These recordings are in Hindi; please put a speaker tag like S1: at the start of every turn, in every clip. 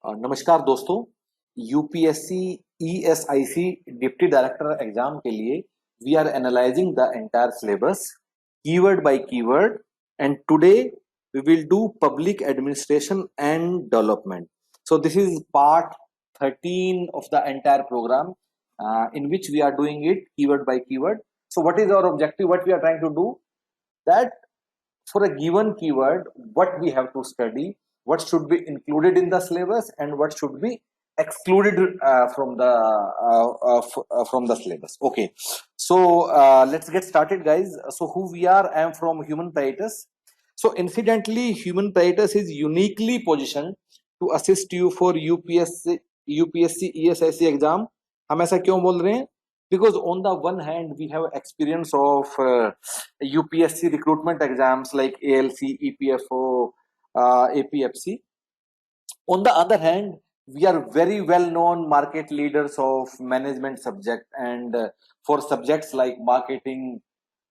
S1: नमस्कार दोस्तों। UPSC ESIC deputy director exam के लिए we are analysing the entire syllabus keyword by keyword and today we will do public administration and development. So this is part 13 of the entire program in which we are doing it keyword by keyword. So what is our objective? What we are trying to do, that for a given keyword, what we have to study, what should be included in the syllabus and what should be excluded from the syllabus. Okay, so let's get started, guys. So who we are? I am from Human Pietas. So incidentally, Human Pietas is uniquely positioned to assist you for UPSC ESIC exam. हम ऐसा क्यों बोल रहे हैं? Because on the one hand we have experience of UPSC recruitment exams like ALC, EPFO, APFC. On the other hand, we are very well known market leaders of management subject, and for subjects like marketing,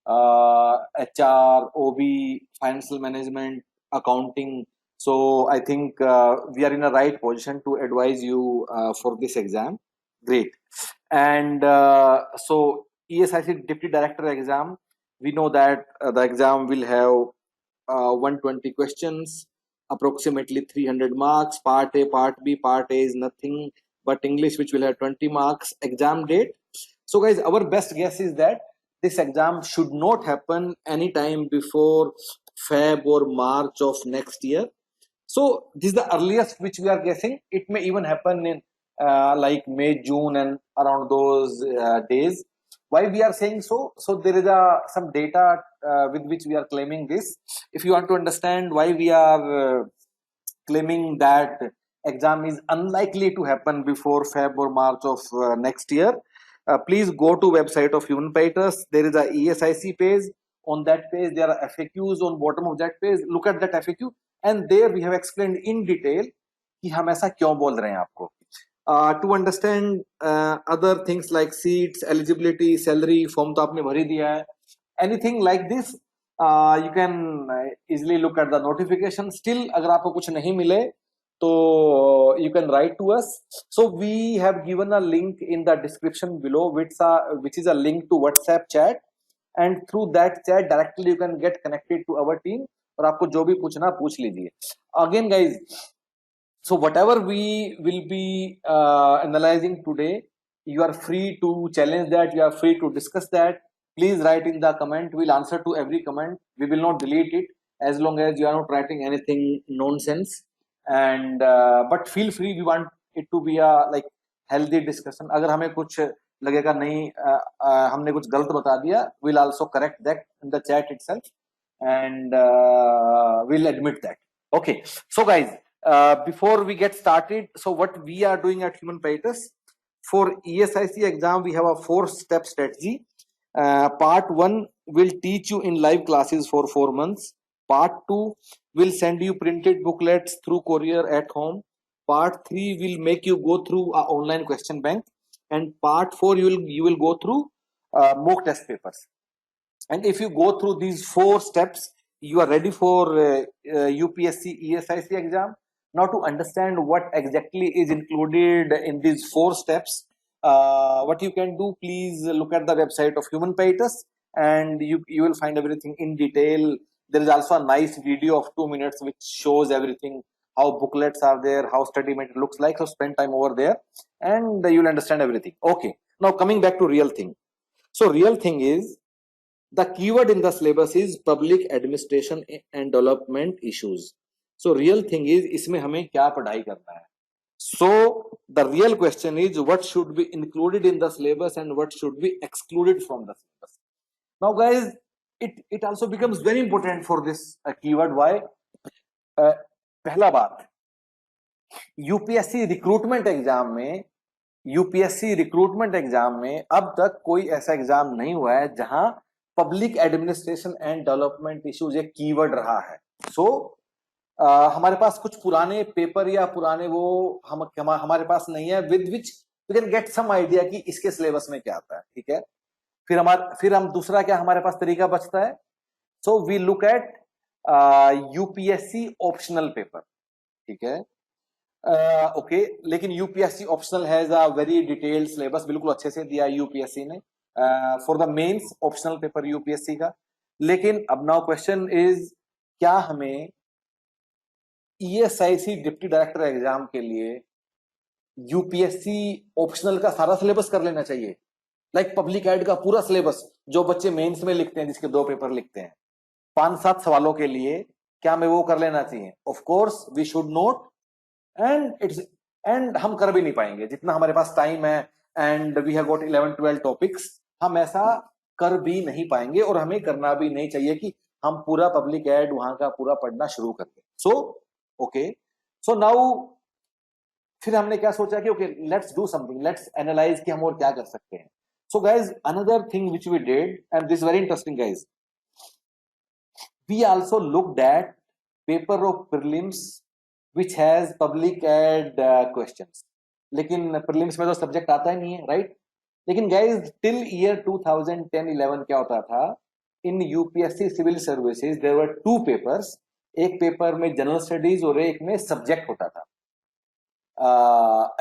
S1: HR, OB, financial management, accounting. So I think we are in a right position to advise you for this exam. Great. And so ESIC Deputy Director exam, we know that the exam will have 120 questions, approximately 300 marks. Part A, Part B. Part A is nothing but English, which will have 20 marks. Exam date. So guys, our best guess is that this exam should not happen anytime before Feb or March of next year. So this is the earliest which we are guessing. It may even happen in like May, June, and around those days. Why we are saying so? So there is some data with which we are claiming this. If you want to understand why we are claiming that exam is unlikely to happen before Feb or March of next year, please go to website of Human Pietas. There is a ESIC page. On that page, there are FAQs on bottom of that page. Look at that FAQ, and there we have explained in detail कि हम ऐसा क्यों बोल रहे हैं आपको. To understand other things like seats, eligibility, salary, form तो आपने भर ही दिया है. Anything like this, you can easily look at the notification. Still, अगर आपको कुछ नहीं मिले, so you can write to us. So we have given a link in the description below, which is a link to WhatsApp chat, and through that chat directly you can get connected to our team. और आपको जो भी पूछना पूछ लीजिए. Again, guys, so whatever we will be analyzing today, you are free to challenge that. You are free to discuss that. Please write in the comment. We'll answer to every comment. We will not delete it as long as you are not writing anything nonsense. And but feel free. We want it to be a like healthy discussion. अगर हमें कुछ लगेगा नहीं, हमने कुछ गलत बता दिया, we'll also correct that in the chat itself, and we'll admit that. Okay, so guys, before we get started, so what we are doing at Human Pietas, for ESIC exam, we have a 4-step strategy. Part 1 will teach you in live classes for 4 months. Part 2 will send you printed booklets through courier at home. Part 3 will make you go through a online question bank, and Part 4 you will go through mock test papers. And if you go through these 4 steps, you are ready for UPSC ESIC exam. Now, to understand what exactly is included in these 4 steps, what you can do, please look at the website of Human Pietas, and you will find everything in detail. There is also a nice video of 2 minutes which shows everything, how booklets are there, how study material looks like. So spend time over there and you'll understand everything. Okay, now coming back to real thing. So real thing is, the keyword in the syllabus is public administration and development issues. So real thing is, इसमें हमें क्या पढ़ाई करना है? So the real question is, what should be included in the syllabus and what should be excluded from the syllabus? Now guys, it also becomes very important for this keyword. Why? पहला बात, यूपीएससी रिक्रूटमेंट एग्जाम में अब तक कोई ऐसा एग्जाम नहीं हुआ है जहां public administration and development issues एक कीवर्ड रहा है. सो हमारे पास कुछ पुराने पेपर या पुराने वो हमारे पास नहीं है, with which we can get some idea कि इसके सिलेबस में क्या आता है. ठीक है, फिर हम दूसरा क्या हमारे पास तरीका बचता है. So we look at UPSC optional paper. ठीक है, ओके, लेकिन UPSC optional has a very detailed syllabus, बिल्कुल अच्छे से दिया यूपीएससी ने for the mains optional paper UPSC का। लेकिन अब नाउ क्वेश्चन इज, क्या हमें ईएसआईसी डिप्टी डायरेक्टर एग्जाम के लिए यूपीएससी ऑप्शनल का सारा सिलेबस कर लेना चाहिए? लाइक पब्लिक एड का पूरा सिलेबस जो बच्चे मेंस में लिखते हैं, जिसके 2 पेपर लिखते हैं 5-7 सवालों के लिए, क्या हमें वो कर लेना चाहिए? Of course we should note, and हम कर भी नहीं पाएंगे जितना हमारे पास टाइम है, and we have got 11-12 topics, हम ऐसा कर भी नहीं पाएंगे और हमें करना भी नहीं चाहिए कि हम पूरा पब्लिक एड वहां का पूरा पढ़ना शुरू कर दें। सो ओके, सो नाउ फिर हमने क्या सोचा कि okay let's do something, let's analyse कि हम और क्या कर सकते हैं। So guys, another thing which we did, and this very interesting guys, we also looked at paper of prelims which has public ed questions, लेकिन prelims में तो सब्जेक्ट आता ही नहीं है, राइट? लेकिन गाइज टिल ईयर 2010-11 क्या होता था, in UPSC civil services there were 2 papers, एक पेपर में जनरल स्टडीज और एक में सब्जेक्ट होता था,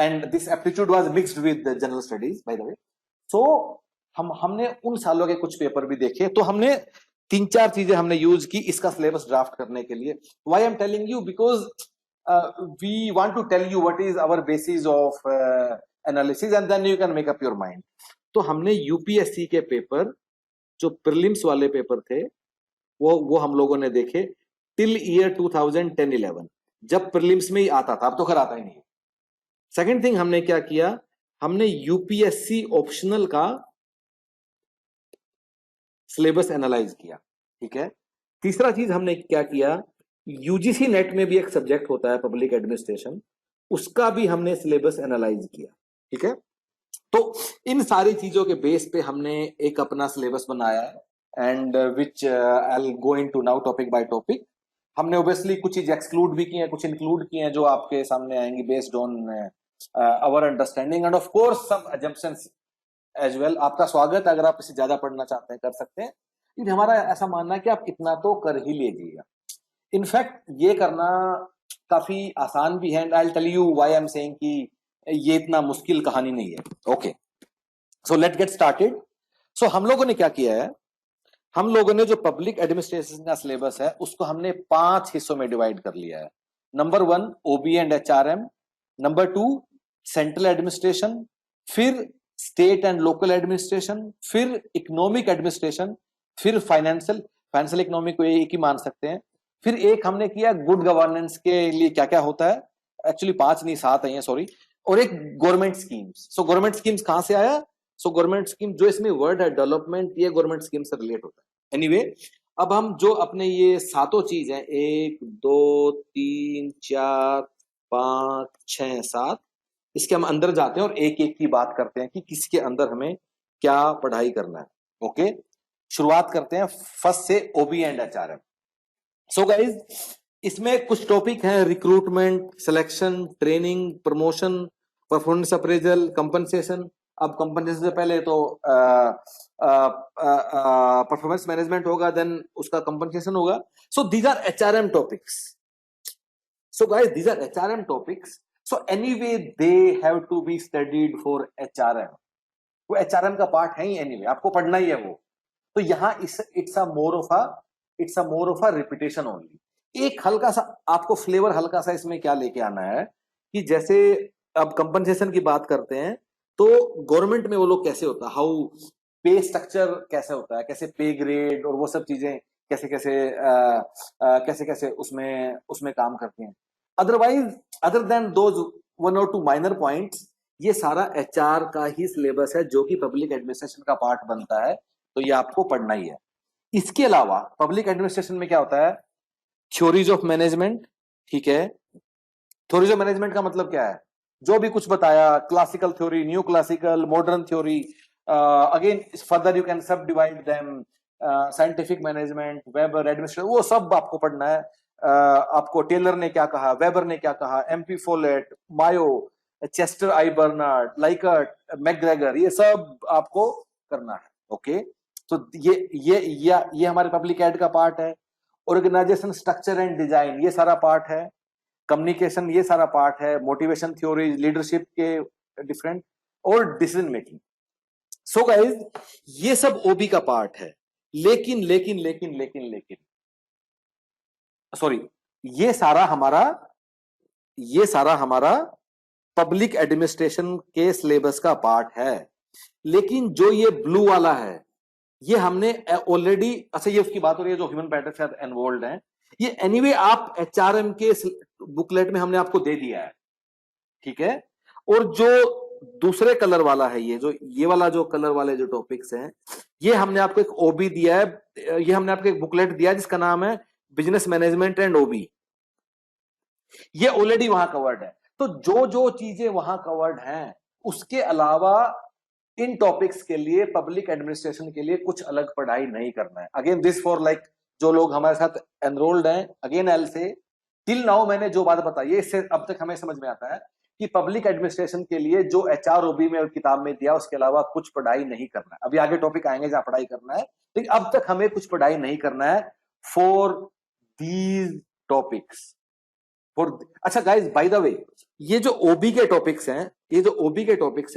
S1: and this aptitude was mixed with general studies by the way. So हमने उन सालों के कुछ पेपर भी देखे, तो हमने 3-4 चीजें हमने यूज की इसका सिलेबस ड्राफ्ट करने के लिए। Why I am telling you, because we want to tell you what is our basis of analysis and then you can make up your mind. तो हमने यूपीएससी के पेपर, जो प्रीलिम्स वाले पेपर थे, वो हम लोगों ने देखे टिल ईयर 2010-11, जब प्रीलिम्स में ही आता था, अब तो खैर आता ही नहीं है। सेकेंड थिंग हमने क्या किया, हमने यूपीएससी ऑप्शनल का सिलेबस एनालाइज किया, ठीक है। तीसरा चीज हमने क्या किया, यूजीसी नेट में भी एक सब्जेक्ट होता है पब्लिक एडमिनिस्ट्रेशन, उसका भी हमने सिलेबस एनालाइज किया, ठीक है। तो इन सारी चीजों के बेस पे हमने एक अपना सिलेबस बनाया है, and which I will go into now topic by topic. हमने ऑब्वियसली कुछ चीज एक्सक्लूड भी की हैं, कुछ इंक्लूड की हैं जो आपके सामने आएंगी based on our understanding and of course some assumptions as well. आपका स्वागत है, अगर आप इसे ज्यादा पढ़ना चाहते हैं कर सकते हैं, लेकिन हमारा ऐसा मानना है कि आप इतना तो कर ही लीजिएगा। इनफैक्ट ये करना काफी आसान भी है, and I will tell you why I am saying कि ये इतना मुश्किल कहानी नहीं है। Okay, so let get started. So हम लोगों ने क्या किया है, हम लोगों ने जो पब्लिक एडमिनिस्ट्रेशन का सिलेबस है उसको हमने 5 हिस्सों में डिवाइड कर लिया है। Number 1 OB and HRM, number 2 central administration, फिर स्टेट एंड लोकल एडमिनिस्ट्रेशन, फिर इकोनॉमिक एडमिनिस्ट्रेशन, फिर फाइनेंशियल इकोनॉमिक को एक ही मान सकते हैं, फिर एक हमने किया गुड गवर्नेंस के लिए क्या क्या होता है, एक्चुअली 5 नहीं 7 है सॉरी, और एक government schemes. So government schemes कहां से आया, सो गवर्नमेंट स्कीम जो इसमें वर्ड है डेवलपमेंट, ये गवर्नमेंट स्कीम से रिलेट होता है। एनीवे, अब हम जो अपने ये सातों चीज है 1 2 3 4 5 6 7, इसके हम अंदर जाते हैं और एक एक की बात करते हैं कि किसके अंदर हमें क्या पढ़ाई करना है। ओके, शुरुआत करते हैं फर्स्ट से, OB and HRM. So guys, इसमें कुछ टॉपिक हैं, recruitment, selection, training, promotion, performance appraisal, compensation. अब कंपनसेशन से पहले तो परफॉर्मेंस मैनेजमेंट होगा, देन उसका कंपनसेशन होगा। So these are HRM topics. So guys, these are HRM topics, so anyway they have to be studied for HRM. वो एचआरएम का पार्ट है ही, एनीवे आपको पढ़ना ही है वो। तो यहाँ it's a more of a repetition only. एक हल्का सा आपको फ्लेवर, हल्का सा इसमें क्या लेके आना है कि जैसे अब कंपनसेशन की बात करते हैं तो गवर्नमेंट में वो लोग कैसे होता है, हाउ पे स्ट्रक्चर कैसे होता है, कैसे पे ग्रेड और वो सब चीजें कैसे कैसे उसमें काम करते हैं। Otherwise, other than those 1 or 2 minor points, ये सारा एचआर का ही सिलेबस है जो कि पब्लिक एडमिनिस्ट्रेशन का पार्ट बनता है, तो ये आपको पढ़ना ही है। इसके अलावा पब्लिक एडमिनिस्ट्रेशन में क्या होता है, थ्योरीज ऑफ मैनेजमेंट, ठीक है। थ्योरीज ऑफ मैनेजमेंट का मतलब क्या है, जो भी कुछ बताया, classical theory, new classical, modern theory, again further you can subdivide them, scientific management, Weber, administration, वो सब आपको पढ़ना है। आपको टेलर ने क्या कहा, वेबर ने क्या कहा, MP Follett, Mayo, Chester I Barnard, Likert, McGregor, ये सब आपको करना है। ओके, तो ये हमारे पब्लिक एड का पार्ट है। ऑर्गेनाइजेशन स्ट्रक्चर एंड डिजाइन, ये सारा पार्ट है। कम्युनिकेशन ये सारा पार्ट है, मोटिवेशन थ्योरी, लीडरशिप के डिफरेंट, और डिसीजन मेकिंग। सो गाइज ये सब ओबी का पार्ट है। लेकिन लेकिन लेकिन लेकिन लेकिन सॉरी, ये सारा हमारा ये सारा हमारा पब्लिक एडमिनिस्ट्रेशन के सिलेबस का पार्ट है। लेकिन जो ये ब्लू वाला है, ये हमने ऑलरेडी, अच्छा ये उसकी बात हो रही है जो ह्यूमन पैटर्न के साथ इन्वॉल्व है, ये एनीवे आप एचआरएम के बुकलेट में हमने आपको दे दिया है, ठीक है। और जो दूसरे कलर वाला है, ये वाला जो कलर वाले जो टॉपिक्स हैं, ये हमने आपको एक ओबी दिया है, ये हमने आपको एक बुकलेट दिया है जिसका नाम है बिजनेस मैनेजमेंट एंड ओबी। ये ऑलरेडी वहां कवर्ड है। तो जो जो चीजें वहां कवर्ड हैं, उसके अलावा इन टॉपिक्स के लिए, पब्लिक एडमिनिस्ट्रेशन के लिए कुछ अलग पढ़ाई नहीं करना है। अगेन दिस फॉर लाइक जो लोग हमारे साथ एनरोल्ड हैं, अगेन एल से टिल नाउ मैंने जो बात बताई है, इससे अब तक हमें समझ में आता है कि पब्लिक एडमिनिस्ट्रेशन के लिए जो एचआरओबी में किताब में दिया, उसके अलावा कुछ पढ़ाई नहीं करना है। अभी आगे टॉपिक आएंगे जहां पढ़ाई करना है, लेकिन अब तक हमें कुछ पढ़ाई नहीं करना है फॉर दीज टॉपिक्स। अच्छा गाइज, बाय द वे, ये जो ओबी के टॉपिक्स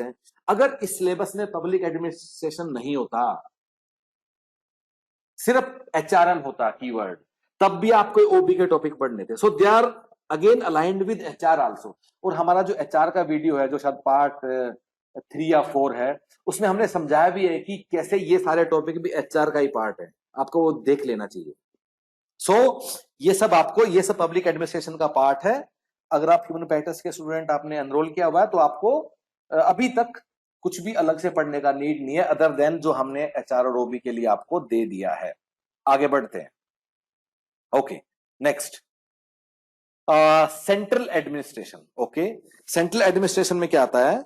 S1: हैं, अगर इस सिलेबस में पब्लिक एडमिनिस्ट्रेशन नहीं होता, सिर्फ एचआरएम होता कीवर्ड, तब भी आपको ओबी के टॉपिक पढ़ने थे। So they are again aligned with HR also. और हमारा जो एचआर का वीडियो है, जो शायद पार्ट 3 या 4 है, उसमें हमने समझाया भी है कि कैसे ये सारे टॉपिक भी एचआर का ही पार्ट है, आपको वो देख लेना चाहिए। ये सब पब्लिक एडमिनिस्ट्रेशन का पार्ट है। अगर आप ह्यूमन पैटर्स के स्टूडेंट आपने एनरोल किया हुआ है, तो आपको अभी तक कुछ भी अलग से पढ़ने का नीड नहीं है, अदर देन जो हमने एचआर और ओबी के लिए आपको दे दिया है। आगे बढ़ते हैं। Okay, next central administration. Okay, central administration में क्या आता है?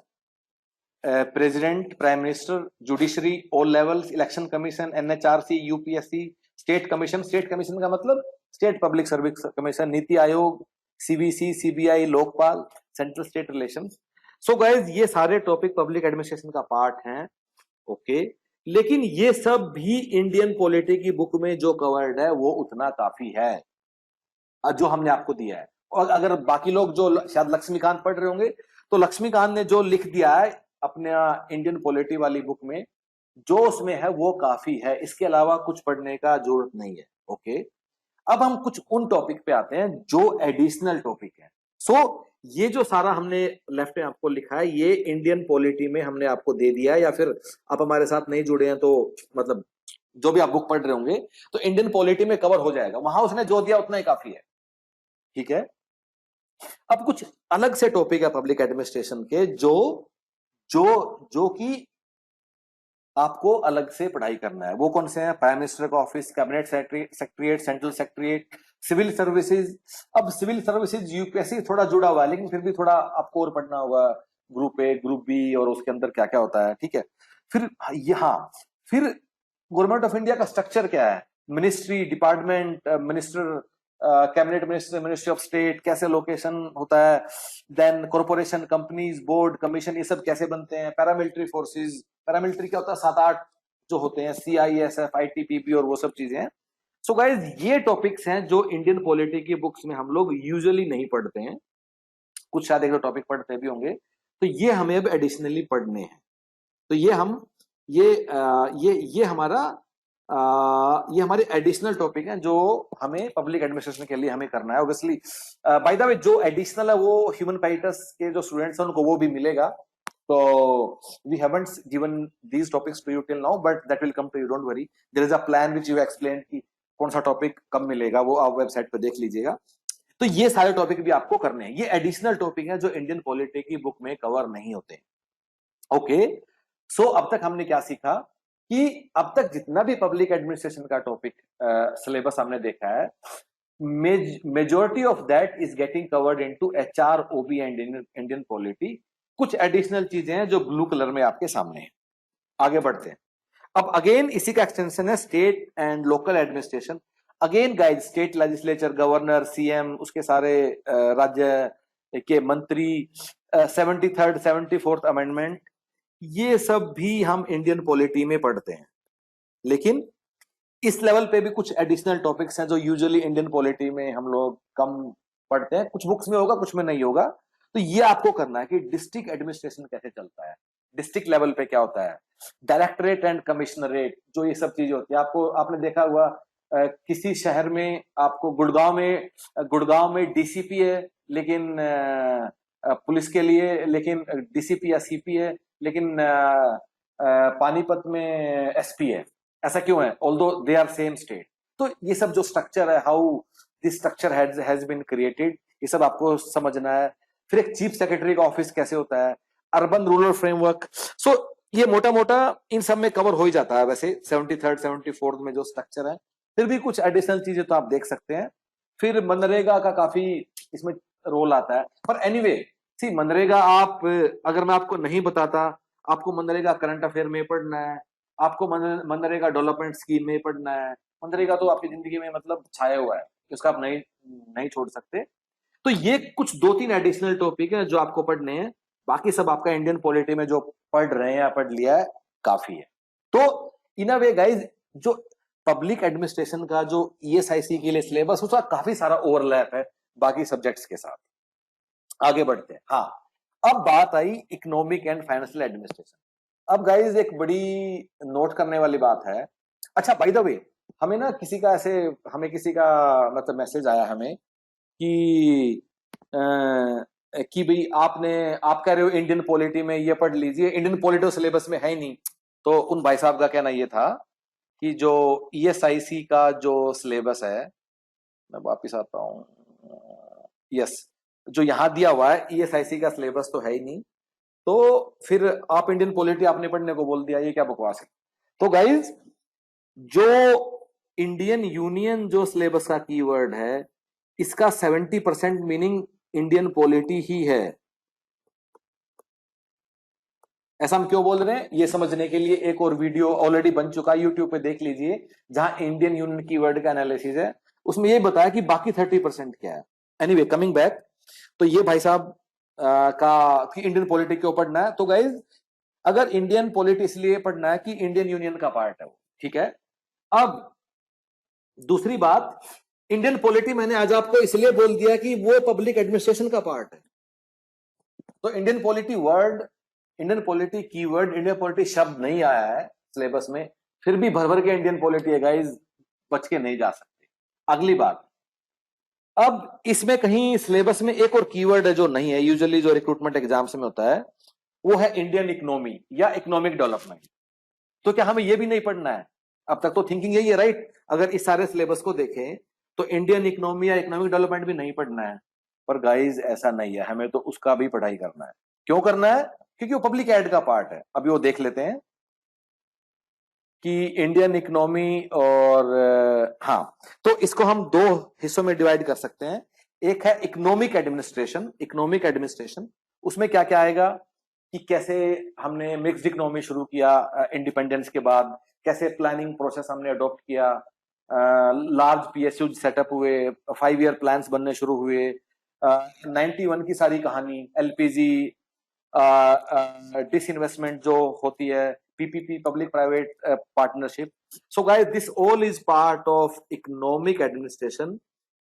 S1: President, prime minister, judiciary, all levels, election commission, NHRC, UPSC, state commission. State commission का मतलब state public service commission, NITI Aayog, CBC, CBI, Lokpal, central state relations. सो गाइज ये सारे टॉपिक पब्लिक एडमिनिस्ट्रेशन का पार्ट हैं। ओके, लेकिन ये सब भी इंडियन पॉलिटी की बुक में जो कवर्ड है वो उतना काफी है जो हमने आपको दिया है। और अगर बाकी लोग जो शायद लक्ष्मीकांत पढ़ रहे होंगे, तो लक्ष्मीकांत ने जो लिख दिया है अपने इंडियन पॉलिटी वाली बुक में, जो उसमें है वो काफी है, इसके अलावा कुछ पढ़ने का जरूरत नहीं है। ओके, अब हम कुछ उन टॉपिक पे आते हैं जो एडिशनल टॉपिक है। सो ये जो सारा हमने लेफ्ट में आपको लिखा है, ये इंडियन पॉलिटी में हमने आपको दे दिया है, या फिर आप हमारे साथ नहीं जुड़े हैं तो मतलब जो भी आप बुक पढ़ रहे होंगे तो इंडियन पॉलिटी में कवर हो जाएगा, वहां उसने जो दिया उतना ही काफी है, ठीक है। अब कुछ अलग से टॉपिक है पब्लिक एडमिनिस्ट्रेशन के जो जो जो कि आपको अलग से पढ़ाई करना है। वो कौन से हैं? प्राइम मिनिस्टर का office, cabinet secretariat, central secretariat, civil services. अब सिविल सर्विसेज यूपीएससी थोड़ा जुड़ा हुआ है, लेकिन फिर भी थोड़ा आपको और पढ़ना होगा, ग्रुप ए, ग्रुप बी, और उसके अंदर क्या क्या होता है, ठीक है। फिर यहाँ फिर गवर्नमेंट ऑफ इंडिया का स्ट्रक्चर क्या है, ministry, department, minister, cabinet minister, ministry of state, कैसे लोकेशन होता है, then corporation, companies, board, commission, ये सब कैसे बनते हैं, पैरामिलिट्री फोर्सेज, पैरामिलिट्री क्या होता है, 7-8 जो होते हैं, सीआईएसएफ, आईटीबीपी और वो सब चीजें हैं। सो गाइज ये टॉपिक्स हैं जो इंडियन पॉलिटी की बुक्स में हम लोग यूजुअली नहीं पढ़ते हैं, कुछ शायद एक दो टॉपिक पढ़ते भी होंगे, तो ये हमें अब एडिशनली पढ़ने हैं। तो ये हम ये हमारा ये हमारे एडिशनल टॉपिक हैं जो हमें पब्लिक एडमिनिस्ट्रेशन के लिए हमें करना है। ऑब्वियसली बाय द वे जो एडिशनल है वो ह्यूमन पैटर्स के जो स्टूडेंट्स हैं उनको वो भी मिलेगा। तो we haven't given these topics to you till now, but that will come to you, don't worry. There is a plan which you explain कि कौन सा टॉपिक कब मिलेगा, वो आप वेबसाइट पे देख लीजिएगा। तो ये सारे टॉपिक भी आपको करने हैं, ये एडिशनल टॉपिक है जो इंडियन पॉलिटी की बुक में कवर नहीं होते। ओके, सो अब तक हमने क्या सीखा कि अब तक जितना भी पब्लिक एडमिनिस्ट्रेशन का टॉपिक सिलेबस हमने देखा है, majority of that is getting covered into HR, OB and Indian polity. कुछ एडिशनल चीजें हैं जो ब्लू कलर में आपके सामने हैं। आगे बढ़ते हैं। अब अगेन इसी का एक्सटेंशन है state and local administration. Again guide, state legislature, governor, CM, उसके सारे राज्य के मंत्री, 73rd 74th अमेंडमेंट, ये सब भी हम इंडियन पॉलिटी में पढ़ते हैं। लेकिन इस लेवल पे भी कुछ एडिशनल टॉपिक्स हैं जो यूजुअली इंडियन पॉलिटी में हम लोग कम पढ़ते हैं, कुछ बुक्स में होगा कुछ में नहीं होगा। तो ये आपको करना है कि डिस्ट्रिक्ट एडमिनिस्ट्रेशन कैसे चलता है, डिस्ट्रिक्ट लेवल पे क्या होता है, डायरेक्टरेट एंड कमिश्नरेट, जो ये सब चीजें होती है। आपको आपने देखा हुआ किसी शहर में आपको गुड़गांव में डीसीपी है, लेकिन पुलिस के लिए, लेकिन डीसीपी या सीपी है, लेकिन पानीपत में एसपी है। ऐसा क्यों है? Although they are same state. तो ये सब जो स्ट्रक्चर है, how this structure has been created, ये सब आपको समझना है। फिर एक चीफ सेक्रेटरी का ऑफिस कैसे होता है, अर्बन रूरल फ्रेमवर्क। सो ये मोटा मोटा इन सब में कवर हो ही जाता है वैसे 73rd 74th में जो स्ट्रक्चर है। फिर भी कुछ एडिशनल चीजें तो आप देख सकते हैं। फिर मनरेगा का काफी इसमें रोल आता है। पर एनीवे सी मनरेगा, आप अगर मैं आपको नहीं बताता, आपको मनरेगा करंट अफेयर में पढ़ना है, आपको मनरेगा डेवलपमेंट स्कीम में पढ़ना है। मनरेगा तो आपकी जिंदगी में मतलब छाया हुआ है, उसका आप नहीं नहीं छोड़ सकते। तो ये कुछ 2-3 एडिशनल टॉपिक है जो आपको पढ़ने हैं। बाकी सब आपका इंडियन पॉलिटी में जो पढ़ रहे हैं या पढ़ लिया है काफी है। तो इन अ वे गाइज, जो पब्लिक एडमिनिस्ट्रेशन का जो ईएसआईसी के लिए सिलेबस, उसका काफी सारा ओवरलैप है बाकी सब्जेक्ट्स के साथ। आगे बढ़ते हैं। हाँ, अब बात I economic and financial administration. अब गाइज एक बड़ी नोट करने वाली बात है। अच्छा, बाय द वे, हमें ना किसी का ऐसे, हमें किसी का मतलब मैसेज आया हमें कि कि भाई आप कह रहे हो इंडियन पॉलिटी में ये पढ़ लीजिए, इंडियन पॉलिटी सिलेबस में है ही नहीं। तो उन भाई साहब का कहना ये था कि जो ईएसआईसी का जो सिलेबस है, मैं वापिस आता हूँ, यस, जो यहाँ दिया हुआ है ईएसआईसी का सिलेबस तो है ही नहीं, तो फिर आप इंडियन पॉलिटी आपने पढ़ने को बोल दिया, ये क्या बकवास है। तो गाइज, जो इंडियन यूनियन जो सिलेबस का कीवर्ड है, इसका 70% मीनिंग इंडियन पॉलिटी ही है। ऐसा हम क्यों बोल रहे हैं, ये समझने के लिए एक और वीडियो ऑलरेडी बन चुका है, यूट्यूब पे देख लीजिए, जहां इंडियन यूनियन कीवर्ड का एनालिसिस है। उसमें ये बताया कि बाकी 30% क्या है। एनीवे, कमिंग बैक, तो ये भाई साहब का कि इंडियन पॉलिटी क्यों पढ़ना है। तो गाइज, अगर इंडियन पॉलिटी इसलिए पढ़ना है कि इंडियन यूनियन का पार्ट है वो, ठीक है। अब दूसरी बात, इंडियन पॉलिटी मैंने आज आपको इसलिए बोल दिया कि वो पब्लिक एडमिनिस्ट्रेशन का पार्ट है। तो Indian polity word, Indian polity keyword, Indian polity शब्द नहीं आया है सिलेबस में, फिर भी भर भर के इंडियन पॉलिटी है गाइज, बच के नहीं जा सकते। अगली बात, अब इसमें कहीं सिलेबस में एक और कीवर्ड है जो नहीं है, यूजुअली जो रिक्रूटमेंट एग्जाम्स में होता है, वो है इंडियन इकोनॉमी या इकोनॉमिक डेवलपमेंट। तो क्या हमें यह भी नहीं पढ़ना है? अब तक तो थिंकिंग यही है, राइट? अगर इस सारे सिलेबस को देखें तो इंडियन इकोनॉमी या इकोनॉमिक डेवलपमेंट भी नहीं पढ़ना है। पर गाइज ऐसा नहीं है, हमें तो उसका भी पढ़ाई करना है। क्यों करना है? क्योंकि वो पब्लिक एड का पार्ट है। अभी वो देख लेते हैं कि इंडियन इकोनॉमी और हाँ, तो इसको हम दो हिस्सों में डिवाइड कर सकते हैं। एक है इकोनॉमिक एडमिनिस्ट्रेशन। इकोनॉमिक एडमिनिस्ट्रेशन, उसमें क्या क्या आएगा कि कैसे हमने मिक्स्ड इकोनॉमी शुरू किया इंडिपेंडेंस के बाद, कैसे प्लानिंग प्रोसेस हमने अडॉप्ट किया, लार्ज पीएसयू सेटअप हुए, 5 ईयर प्लान्स बनने शुरू हुए, 91 की सारी कहानी, एलपीजी, डिसइन्वेस्टमेंट जो होती है, PPP, public private partnership. So guys, this all is part of economic administration,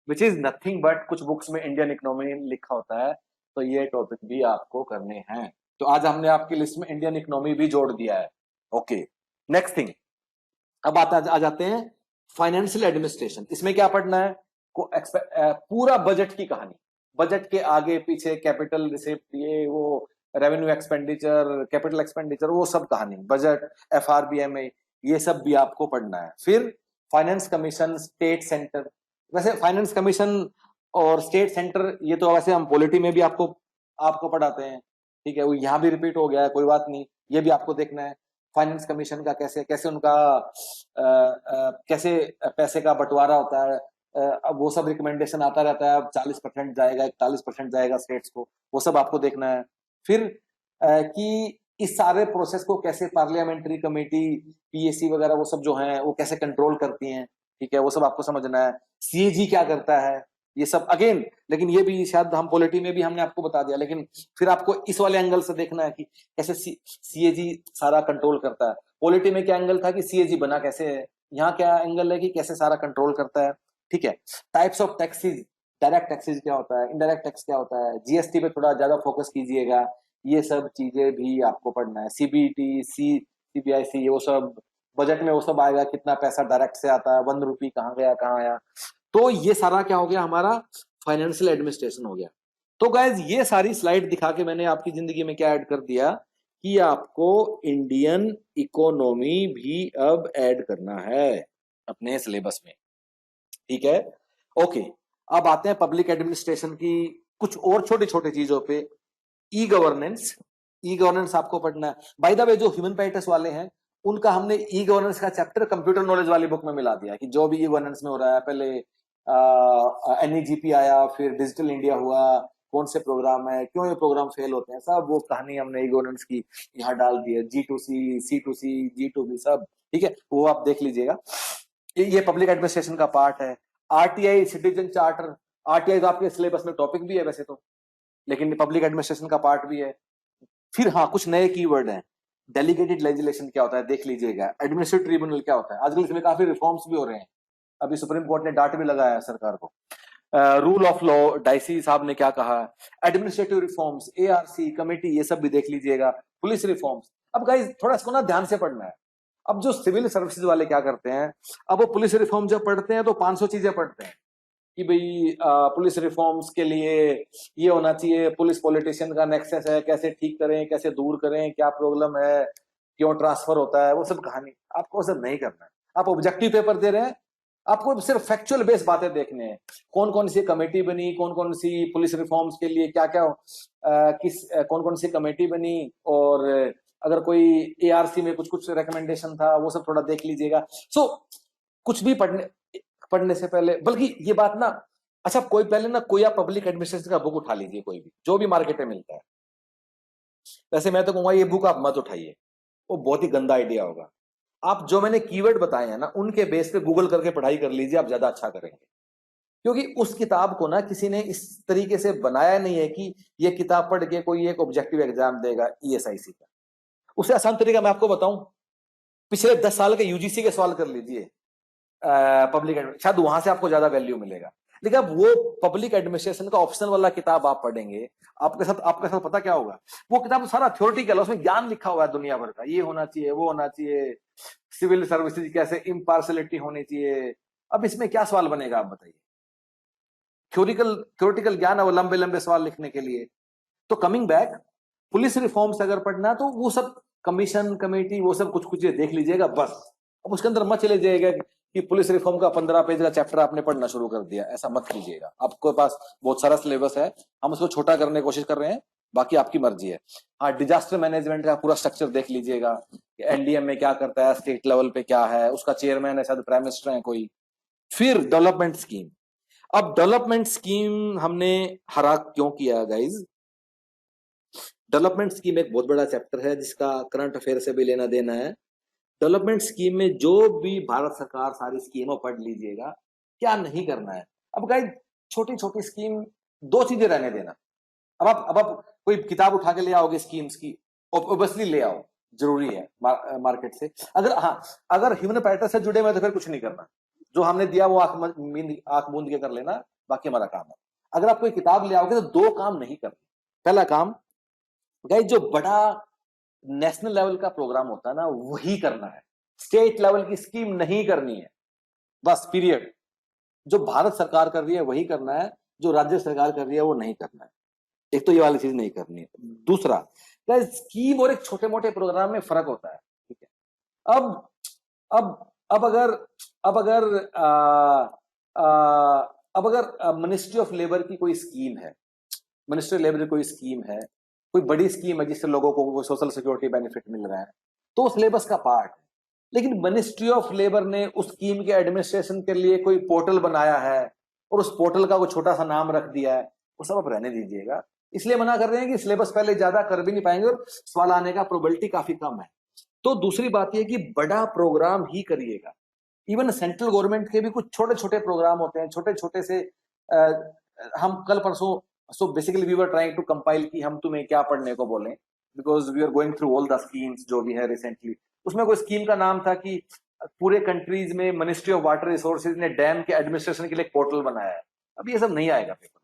S1: which is nothing but, कुछ बुक्स में इंडियन इकोनॉमी लिखा होता है, तो ये टॉपिक भी आपको करने हैं। तो आज हमने आपकी लिस्ट में इंडियन इकोनॉमी भी जोड़ दिया है। ओके, नेक्स्ट थिंग, अब आ जाते हैं फाइनेंशियल एडमिनिस्ट्रेशन। इसमें क्या पढ़ना है? पूरा बजट की कहानी, बजट के आगे पीछे, कैपिटल रिसिप्ट, ये वो, रेवेन्यू एक्सपेंडिचर, कैपिटल एक्सपेंडिचर, वो सब कहानी, बजट, एफआरबीएमए, ये सब भी आपको पढ़ना है। फिर फाइनेंस कमीशन, स्टेट सेंटर। वैसे फाइनेंस कमीशन और स्टेट सेंटर ये तो वैसे हम पॉलिटी में भी आपको आपको पढ़ाते हैं, ठीक है, वो यहाँ भी रिपीट हो गया है, कोई बात नहीं, ये भी आपको देखना है। फाइनेंस कमीशन का कैसे कैसे उनका कैसे पैसे का बंटवारा होता है, अब वो सब रिकमेंडेशन आता रहता है, अब 40% जाएगा, 41% जाएगा स्टेट्स को, वो सब आपको देखना है। फिर कि इस सारे प्रोसेस को कैसे पार्लियामेंट्री कमेटी, पीएसी वगैरह वो सब जो हैं वो कैसे कंट्रोल करती हैं, ठीक है, वो सब आपको समझना है। सीएजी क्या करता है, ये सब अगेन, लेकिन ये भी शायद हम पॉलिटी में भी हमने आपको बता दिया, लेकिन फिर आपको इस वाले एंगल से देखना है कि कैसे सीएजी सारा कंट्रोल करता है। पॉलिटी में क्या एंगल था कि सीएजी बना कैसे है, यहाँ क्या एंगल है कि कैसे सारा कंट्रोल करता है, ठीक है। Types of taxes, direct taxes क्या होता है, इनडायरेक्ट टैक्स क्या होता है, जीएसटी पे थोड़ा ज्यादा फोकस कीजिएगा, ये सब चीजें भी आपको पढ़ना है। सीबीटी, सीबीआईसी, वो सब बजट में वो सब आएगा, कितना पैसा डायरेक्ट से आता है, 1 रुपी कहाँ गया कहाँ आया। तो ये सारा क्या हो गया, हमारा फाइनेंशियल एडमिनिस्ट्रेशन हो गया। तो गाइज ये सारी स्लाइड दिखा के मैंने आपकी जिंदगी में क्या ऐड कर दिया कि आपको इंडियन इकोनॉमी भी अब ऐड करना है अपने सिलेबस में, ठीक है। ओके, अब आते हैं पब्लिक एडमिनिस्ट्रेशन की कुछ और छोटी छोटी चीजों पे। ई गवर्नेंस, ई गवर्नेंस आपको पढ़ना है। बाय द वे जो ह्यूमन राइट्स वाले हैं उनका हमने ई गवर्नेंस का चैप्टर कंप्यूटर नॉलेज वाली बुक में मिला दिया कि जो भी ई गवर्नेंस में हो रहा है, पहले एनईजीपी आया, फिर डिजिटल इंडिया हुआ, कौन से प्रोग्राम है, क्यों ये प्रोग्राम फेल होते हैं, सब वो कहानी हमने ई गवर्नेंस की यहाँ डाल दी है। G2C, C2C, G2B सब, ठीक है, वो आप देख लीजिएगा। ये पब्लिक एडमिनिस्ट्रेशन का पार्ट है। आरटीआई, सिटीजन चार्टर, आरटीआई तो आपके सिलेबस में टॉपिक भी है वैसे तो, लेकिन पब्लिक एडमिनिस्ट्रेशन का पार्ट भी है। फिर हाँ, कुछ नए कीवर्ड हैं। डेलीगेटेड लेजिस्लेशन क्या होता है देख लीजिएगा। एडमिनिस्ट्रेटिव ट्रिब्यूनल क्या होता है, आजकल इसमें काफी रिफॉर्म्स भी हो रहे हैं, अभी सुप्रीम कोर्ट ने डांट भी लगाया है सरकार को। रूल ऑफ लॉ, डाइसी साहब ने क्या कहा, एडमिनिस्ट्रेटिव रिफॉर्म्स, एआरसी कमेटी, ये सब भी देख लीजिएगा। Police reforms. अब गाइस थोड़ा इसको ना ध्यान से पढ़ना है। अब जो सिविल सर्विसेज वाले क्या करते हैं, अब वो पुलिस रिफॉर्म जब पढ़ते हैं तो 500 चीजें पढ़ते हैं कि भाई पुलिस रिफॉर्म्स के लिए ये होना चाहिए, पुलिस पॉलिटिशियन का नेक्सस है, कैसे ठीक करें, कैसे दूर करें, क्या प्रॉब्लम है, क्यों ट्रांसफर होता है, वो सब कहानी आपको सब नहीं करना है। आप ऑब्जेक्टिव पेपर दे रहे हैं, आपको सिर्फ फैक्चुअल बेस बातें देखने हैं। कौन कौन सी कमेटी बनी, कौन कौन सी पुलिस रिफॉर्म्स के लिए क्या क्या कौन कौन सी कमेटी बनी, और अगर कोई एआरसी में कुछ कुछ रिकमेंडेशन था वो सब थोड़ा देख लीजिएगा। सो कुछ भी पढ़ने से पहले, बल्कि ये बात ना, अच्छा कोई पहले ना कोई आप पब्लिक एडमिनिस्ट्रेशन का बुक उठा लीजिए, कोई भी जो भी मार्केट में मिलता है। वैसे मैं तो कहूंगा ये बुक आप मत उठाइए, वो बहुत ही गंदा आइडिया होगा। आप जो मैंने कीवर्ड बताए हैं ना उनके बेस पे गूगल करके पढ़ाई कर लीजिए, आप ज्यादा अच्छा करेंगे। क्योंकि उस किताब को ना किसी ने इस तरीके से बनाया नहीं है कि ये किताब पढ़ के कोई एक ऑब्जेक्टिव एग्जाम देगा ईएसआईसी का। उससे आसान तरीका मैं आपको बताऊं, पिछले 10 साल के यूजीसी के सवाल कर लीजिए पब्लिक, शायद वहां से आपको ज्यादा वैल्यू मिलेगा। लेकिन अब वो पब्लिक एडमिनिस्ट्रेशन का ऑप्शनल वाला किताब आप पढ़ेंगे, आपके साथ पता क्या होगा, वो किताब सारा थ्योरेटिकल है, उसमें ज्ञान लिखा हुआ है दुनिया भर का, ये होना चाहिए, वो होना चाहिए, सिविल सर्विसेज कैसे इम्पार्शलिटी होनी चाहिए। अब इसमें क्या सवाल बनेगा आप बताइए, थ्योरेटिकल ज्ञान है वो लंबे लंबे सवाल लिखने के लिए। तो कमिंग बैक, पुलिस रिफॉर्म्स अगर पढ़ना तो वो सब कमीशन कमेटी वो सब कुछ कुछ देख लीजिएगा बस। अब उसके अंदर मत चले जाइएगा कि पुलिस रिफॉर्म का 15 पेज का चैप्टर आपने पढ़ना शुरू कर दिया, ऐसा मत कीजिएगा। आपके पास बहुत सारा सिलेबस है, हम उसको छोटा करने की कोशिश कर रहे हैं, बाकी आपकी मर्जी है। हाँ, डिजास्टर मैनेजमेंट का पूरा स्ट्रक्चर देख लीजिएगा, एनडीएम में क्या करता है, स्टेट लेवल पे क्या है, उसका चेयरमैन है, शायद प्राइम मिनिस्टर है कोई। फिर डेवलपमेंट स्कीम। अब डेवलपमेंट स्कीम हमने हरा क्यों किया गाइज, डेवलपमेंट स्कीम एक बहुत बड़ा चैप्टर है जिसका करंट अफेयर से भी लेना देना है। डेवलपमेंट स्कीम में जो भी भारत सरकार सारी स्कीमों पढ़ लीजिएगा, क्या नहीं करना है। अब गाइस छोटी छोटी स्कीम, दो चीजें रहने देना। अब आप कोई किताब उठा के ले आओगे स्कीम्स की, ऑब्वियसली ले आओ, जरूरी है मार्केट से। अगर ह्यूमन पैटर्न से जुड़े हुए तो फिर कुछ नहीं करना, जो हमने दिया वो आंख मूंद के कर लेना, बाकी हमारा काम है। अगर आप कोई किताब ले आओगे तो दो काम नहीं करना। पहला काम गाइस, जो बड़ा नेशनल लेवल का प्रोग्राम होता है ना वही करना है, स्टेट लेवल की स्कीम नहीं करनी है, बस पीरियड। जो भारत सरकार कर रही है वही करना है, जो राज्य सरकार कर रही है वो नहीं करना है। एक तो ये वाली चीज नहीं करनी है। दूसरा, स्कीम और एक छोटे मोटे प्रोग्राम में फर्क होता है, ठीक है। अब अगर अब अगर आ, आ, अब अगर मिनिस्ट्री ऑफ लेबर की कोई स्कीम है, मिनिस्ट्री ऑफ लेबर की कोई स्कीम है, कोई बड़ी स्कीम है जिससे लोगों को सोशल सिक्योरिटी बेनिफिट मिल रहा है, तो सिलेबस का पार्ट है। लेकिन मिनिस्ट्री ऑफ लेबर ने उस स्कीम के एडमिनिस्ट्रेशन के लिए कोई पोर्टल बनाया है और उस पोर्टल का कोई छोटा सा नाम रख दिया है, वो सब आप रहने दीजिएगा। इसलिए मना कर रहे हैं कि सिलेबस पहले ज्यादा कर भी नहीं पाएंगे और सवाल आने का प्रोबेबिलिटी काफी कम है। तो दूसरी बात यह कि बड़ा प्रोग्राम ही करिएगा। इवन सेंट्रल गवर्नमेंट के भी कुछ छोटे छोटे प्रोग्राम होते हैं, छोटे छोटे से हम कल परसों, so basically we were trying to compile कि हम तुम्हें क्या पढ़ने को बोलें, because we are going through all the schemes जो भी है रिसेंटली। उसमें कोई स्कीम का नाम था कि पूरे कंट्रीज में मिनिस्ट्री ऑफ वाटर रिसोर्सेज ने डैम के एडमिनिस्ट्रेशन के लिए एक पोर्टल बनाया है। अब ये सब नहीं आएगा पेपर।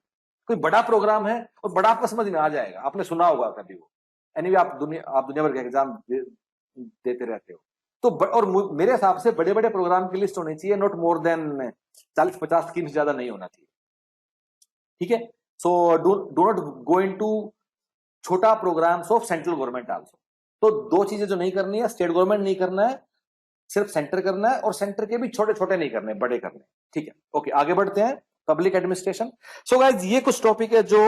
S1: कोई बड़ा प्रोग्राम है और बड़ा आपको समझ में आ जाएगा, आपने सुना होगा कभी वो। एनीवे आप दुनिया भर के एग्जाम देते रहते हो। तो और मेरे हिसाब से बड़े बड़े प्रोग्राम की लिस्ट होनी चाहिए, नॉट मोर देन 40-50 स्कीम से ज्यादा नहीं होना चाहिए। ठीक है, so do not go into छोटा programmes of central government also. तो दो चीजें जो नहीं करनी है, स्टेट गवर्नमेंट नहीं करना है, सिर्फ सेंटर करना है, और सेंटर के भी छोटे छोटे नहीं करने, बड़े करने। ठीक है, ओके, आगे बढ़ते हैं। Public administration. सो गाइज ये कुछ टॉपिक है जो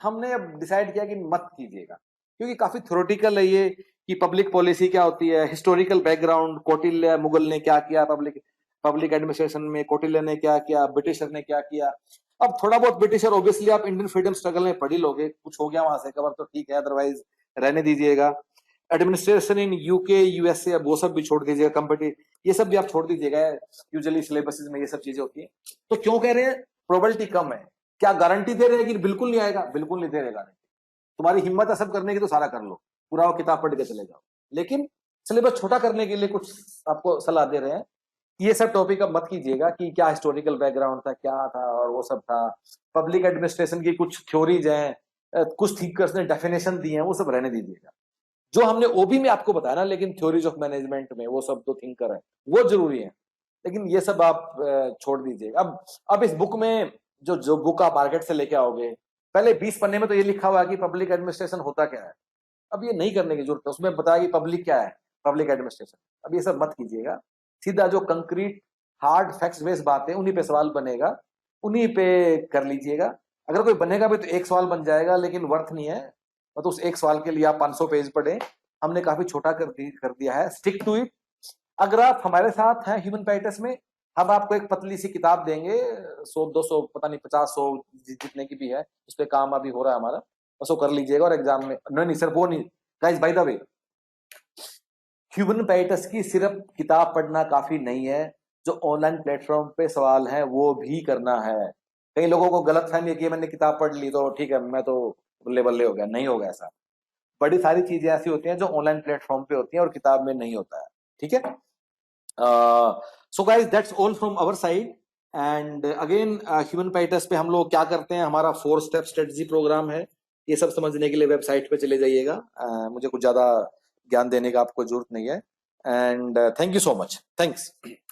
S1: हमने अब डिसाइड किया कि मत कीजिएगा, क्योंकि काफी थ्योरेटिकल है ये, कि पब्लिक पॉलिसी क्या होती है, हिस्टोरिकल बैकग्राउंड, कौटिल्य मुगल ने क्या किया पब्लिक पब्लिक एडमिनिस्ट्रेशन में, कौटिल्य ने क्या किया, ब्रिटिशर ने क्या किया। अब थोड़ा बहुत ब्रिटिशर ऑब्वियसली आप इंडियन फ्रीडम स्ट्रगल में पढ़ ही लोगे, कुछ हो गया वहां से कवर तो ठीक है, अदरवाइज रहने दीजिएगा। एडमिनिस्ट्रेशन इन यूके यूएसए वो सब भी छोड़ दीजिएगा, कंपनी ये सब भी आप छोड़ दीजिएगा, यूजुअली सिलेबसेस में ये सब चीजें होती है। तो क्यों कह रहे हैं प्रोबेबिलिटी कम है? क्या गारंटी दे रहे हैं कि बिल्कुल नहीं आएगा? बिल्कुल नहीं दे रहे गारंटी। तुम्हारी हिम्मत है सब करने की तो सारा कर लो, पूरा वो किताब पढ़ के चले जाओ, लेकिन सिलेबस छोटा करने के लिए कुछ आपको सलाह दे रहे हैं। ये सब टॉपिक अब मत कीजिएगा कि क्या हिस्टोरिकल बैकग्राउंड था, क्या था और वो सब था। पब्लिक एडमिनिस्ट्रेशन की कुछ थ्योरीज हैं, कुछ थिंकर्स ने डेफिनेशन दी है, वो सब रहने दीजिएगा। जो हमने ओबी में आपको बताया ना, लेकिन थ्योरीज ऑफ मैनेजमेंट में वो सब तो थिंकर है, वो जरूरी है, लेकिन ये सब आप छोड़ दीजिएगा। अब इस बुक में जो जो बुक आप मार्केट से लेके आओगे, पहले 20 पन्ने में तो ये लिखा हुआ है कि पब्लिक एडमिनिस्ट्रेशन होता क्या है। अब ये नहीं करने की जरूरत है, उसमें बताया कि पब्लिक क्या है, पब्लिक एडमिनिस्ट्रेशन। अब ये सब मत कीजिएगा, सीधा जो कंक्रीट हार्ड फैक्ट्स बेस्ड बातें उन्हीं पे सवाल बनेगा, उन्हीं पे कर लीजिएगा। अगर कोई बनेगा भी तो एक सवाल बन जाएगा, लेकिन वर्थ नहीं है। तो उस एक सवाल के लिए आप 500 पेज पढ़े, हमने काफी छोटा कर दिया है। Stick to it. अगर आप हमारे साथ हैं ह्यूमन पैटर्स में, हम आपको एक पतली सी किताब देंगे, 100-200 पता नहीं 50-100 जितने की भी है, उस पर काम अभी हो रहा है हमारा, बस वो कर लीजिएगा और एग्जाम में। नहीं नहीं सर वो नहीं, guys by the way, human पैटर्स की सिर्फ किताब पढ़ना काफी नहीं है, जो ऑनलाइन प्लेटफॉर्म पे सवाल है वो भी करना है। कई लोगों को गलत फहमी है कि मैंने किताब पढ़ ली तो ठीक है मैं तो बल्ले बल्ले हो गया, नहीं होगा ऐसा। बड़ी सारी चीजें ऐसी होती हैं जो ऑनलाइन प्लेटफॉर्म पे होती हैं और किताब में नहीं होता है। ठीक है, so guys that's all from our side. And again human पैटर्स पे हम लोग क्या करते हैं, हमारा 4 स्टेप स्ट्रेटजी प्रोग्राम है। ये सब समझने के लिए वेबसाइट पे चले जाइएगा, मुझे कुछ ज्यादा ज्ञान देने का आपको जरूरत नहीं है। And thank you so much, thanks.